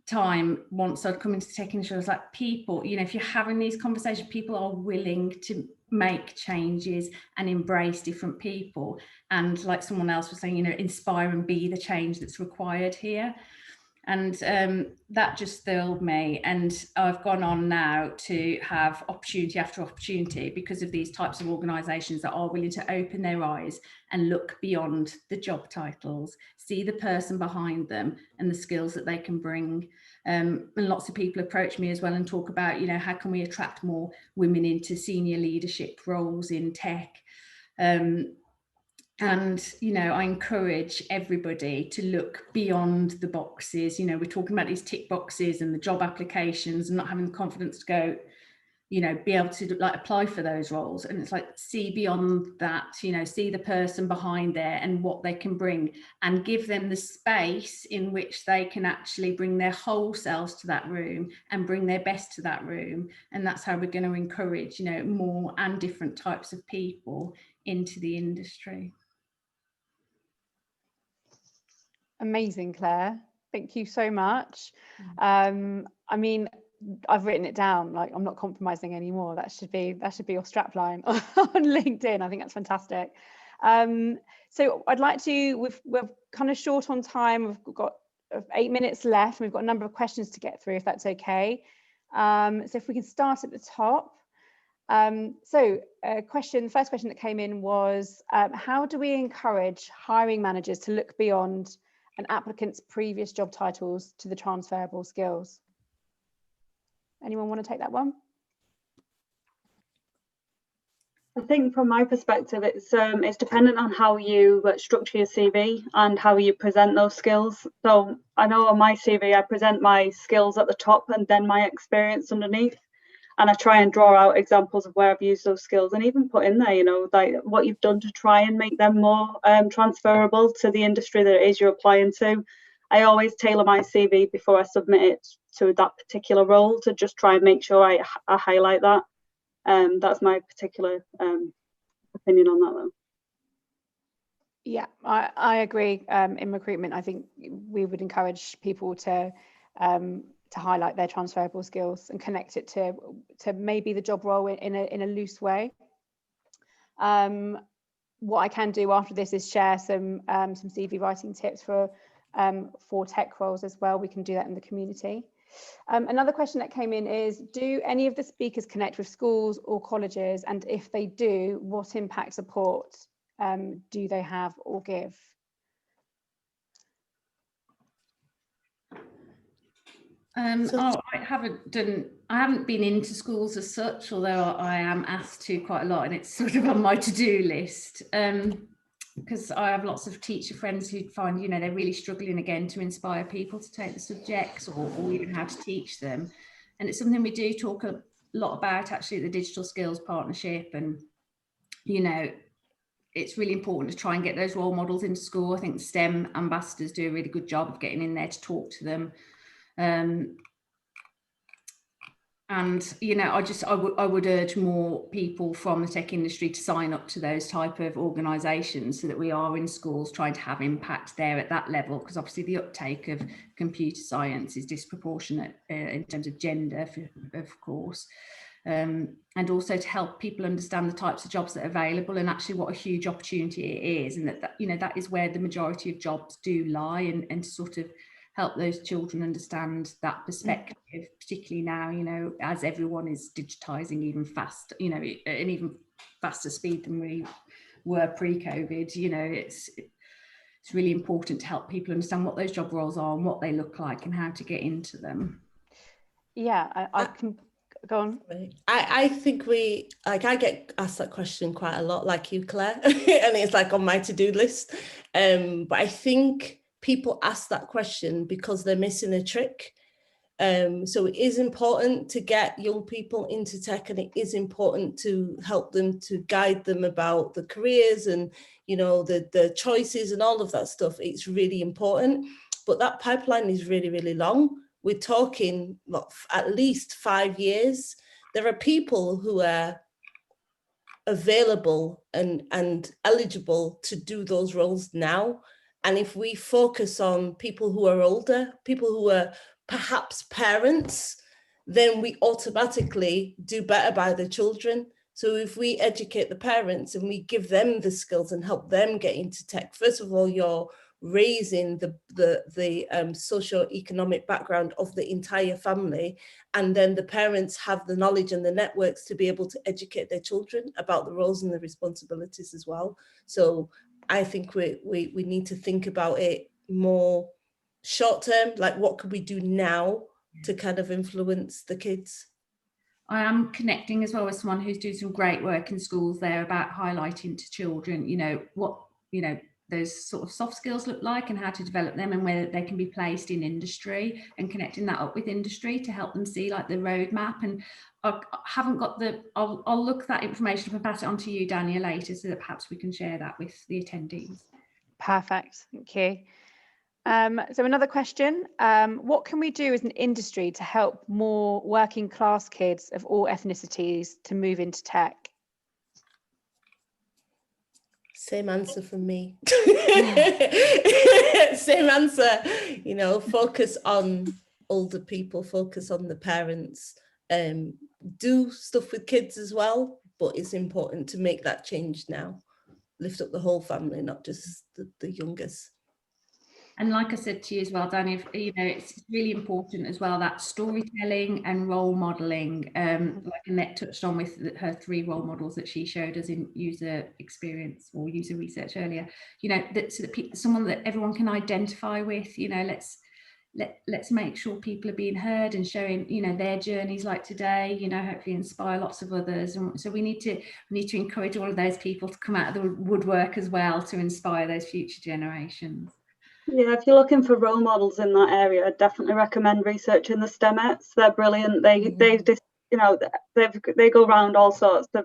time, once I'd come into tech industry, I was like, people, you know, if you're having these conversations, people are willing to make changes and embrace different people. And like someone else was saying, you know, inspire and be the change that's required here. And that just thrilled me. And I've gone on now to have opportunity after opportunity because of these types of organisations that are willing to open their eyes and look beyond the job titles, see the person behind them and the skills that they can bring. And lots of people approach me as well and talk about, you know, how can we attract more women into senior leadership roles in tech? And, you know, I encourage everybody to look beyond the boxes. You know, we're talking about these tick boxes and the job applications and not having the confidence to go, you know, be able to like apply for those roles. And it's like, see beyond that, you know, see the person behind there and what they can bring, and give them the space in which they can actually bring their whole selves to that room and bring their best to that room. And that's how we're going to encourage, you know, more and different types of people into the industry. Amazing, Claire. Thank you so much. I mean, I've written it down, like, I'm not compromising anymore. That should be your strapline on LinkedIn. I think that's fantastic. So I'd like to, we're kind of short on time. We've got 8 minutes left and we've got a number of questions to get through, if that's okay. So if we can start at the top. The first question that came in was, how do we encourage hiring managers to look beyond an applicant's previous job titles to the transferable skills? Anyone want to take that one? I think from my perspective, it's dependent on how you structure your CV and how you present those skills. So I know on my CV, I present my skills at the top and then my experience underneath. And I try and draw out examples of where I've used those skills and even put in there, you know, like what you've done to try and make them more transferable to the industry that it is you're applying to. I always tailor my CV before I submit it to that particular role to just try and make sure I highlight that. That's my particular opinion on that, though. Yeah, I agree. In recruitment, I think we would encourage people to highlight their transferable skills and connect it to maybe the job role in a loose way. What I can do after this is share some CV writing tips for tech roles as well. We can do that in the community. Another question that came in is, do any of the speakers connect with schools or colleges? And if they do, what impact support do they have or give? I haven't been into schools as such, although I am asked to quite a lot, and it's sort of on my to-do list, because I have lots of teacher friends who find, you know, they're really struggling again to inspire people to take the subjects or even how to teach them. And it's something we do talk a lot about actually at the Digital Skills Partnership. And, you know, it's really important to try and get those role models into school. I think the STEM ambassadors do a really good job of getting in there to talk to them. And, you know, I would urge more people from the tech industry to sign up to those type of organisations so that we are in schools trying to have impact there at that level, because obviously the uptake of computer science is disproportionate in terms of gender, of course. And also to help people understand the types of jobs that are available and actually what a huge opportunity it is, and that you know, that is where the majority of jobs do lie, and to sort of help those children understand that perspective, particularly now, you know, as everyone is digitizing even fast, you know, at an even faster speed than we were pre-COVID. You know, it's really important to help people understand what those job roles are and what they look like and how to get into them. Yeah, I can go on. I think I get asked that question quite a lot, like you, Claire, and it's like on my to-do list. But I think people ask that question because they're missing a trick. So it is important to get young people into tech, and it is important to help them, to guide them about the careers and, you know, the choices and all of that stuff. It's really important, but that pipeline is really, really long. We're talking at least 5 years. There are people who are available and eligible to do those roles now. And if we focus on people who are older, people who are perhaps parents, then we automatically do better by the children. So if we educate the parents and we give them the skills and help them get into tech, first of all, you're raising the socio-economic background of the entire family, and then the parents have the knowledge and the networks to be able to educate their children about the roles and the responsibilities as well. So I think we need to think about it more short term, like what could we do now to kind of influence the kids. I am connecting as well with someone who's doing some great work in schools there about highlighting to children, what, those sort of soft skills look like and how to develop them, and where they can be placed in industry, and connecting that up with industry to help them see like the roadmap. And I haven't got I'll look that information up and pass it on to you, Dania, later, so that perhaps we can share that with the attendees. Perfect, thank you. So another question, what can we do as an industry to help more working class kids of all ethnicities to move into tech? Same answer from me. Same answer, focus on older people, focus on the parents, do stuff with kids as well, but it's important to make that change now. Lift up the whole family, not just the youngest. And like I said to you as well, Danny, it's really important as well, that storytelling and role modelling, like Annette touched on with her 3 role models that she showed us in user experience or user research earlier, so that someone that everyone can identify with, let's make sure people are being heard and showing, their journeys like today, hopefully inspire lots of others. And so we need to encourage all of those people to come out of the woodwork as well to inspire those future generations. Yeah, if you're looking for role models in that area, I'd definitely recommend researching the STEMettes. They're brilliant. They go around all sorts of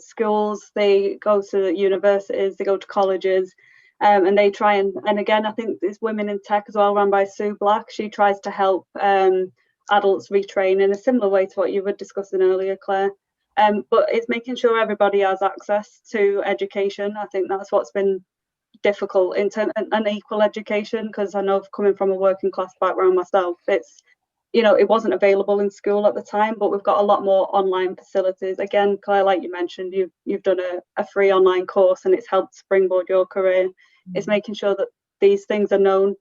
schools. They go to universities. They go to colleges, and they try and again, I think there's Women in Tech as well, run by Sue Black. She tries to help adults retrain in a similar way to what you were discussing earlier, Claire. But it's making sure everybody has access to education. I think that's what's been difficult in terms of an equal education, because I know coming from a working class background myself, it's it wasn't available in school at the time, but we've got a lot more online facilities. Again, Claire, like you mentioned, you've done a free online course and it's helped springboard your career. It's making sure that these things are known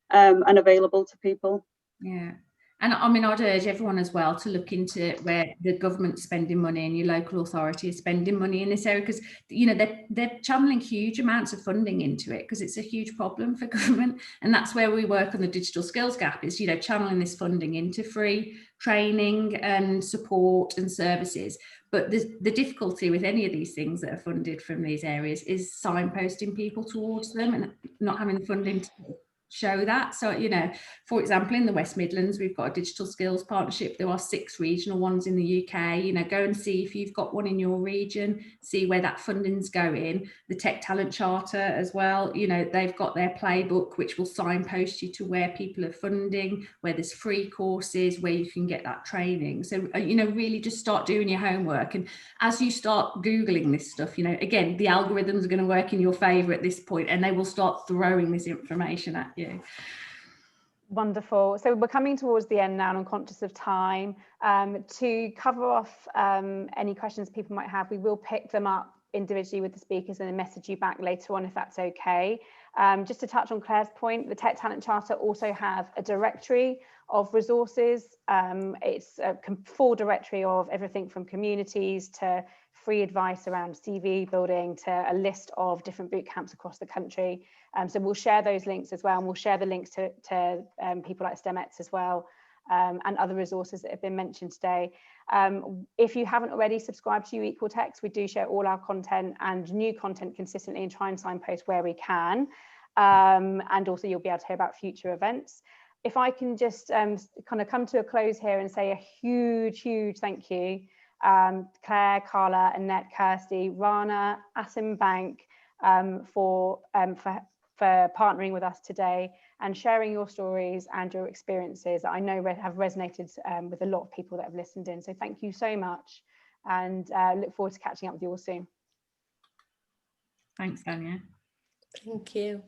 and available to people. Yeah. And I mean, I'd urge everyone as well to look into where the government's spending money and your local authority is spending money in this area, because they're channeling huge amounts of funding into it, because it's a huge problem for government. And that's where we work on the digital skills gap, is channeling this funding into free training and support and services. But the difficulty with any of these things that are funded from these areas is signposting people towards them and not having the funding to show that. So, for example, in the West Midlands, we've got a digital skills partnership. There are 6 regional ones in the UK. Go and see if you've got one in your region, see where that funding's going. The Tech Talent Charter as well, they've got their playbook, which will signpost you to where people are funding, where there's free courses, where you can get that training. So, really just start doing your homework. And as you start Googling this stuff, again, the algorithms are going to work in your favour at this point, and they will start throwing this information at you. Wonderful. So we're coming towards the end now, and I'm conscious of time. To cover off any questions people might have, we will pick them up individually with the speakers and then message you back later on, if that's okay. Just to touch on Claire's point, the Tech Talent Charter also have a directory of resources. It's a full directory of everything from communities to free advice around CV building to a list of different boot camps across the country. So we'll share those links as well, and we'll share the links to people like STEMettes as well, and other resources that have been mentioned today. If you haven't already subscribed to Equal Techs, we do share all our content and new content consistently and try and signpost where we can. And also you'll be able to hear about future events. If I can just kind of come to a close here and say a huge thank you, Clare, Karla, Annette, Kirsty, Rana, Atom Bank, for partnering with us today and sharing your stories and your experiences that I know have resonated with a lot of people that have listened in. So thank you so much. and look forward to catching up with you all soon. Thanks, Dania. Thank you.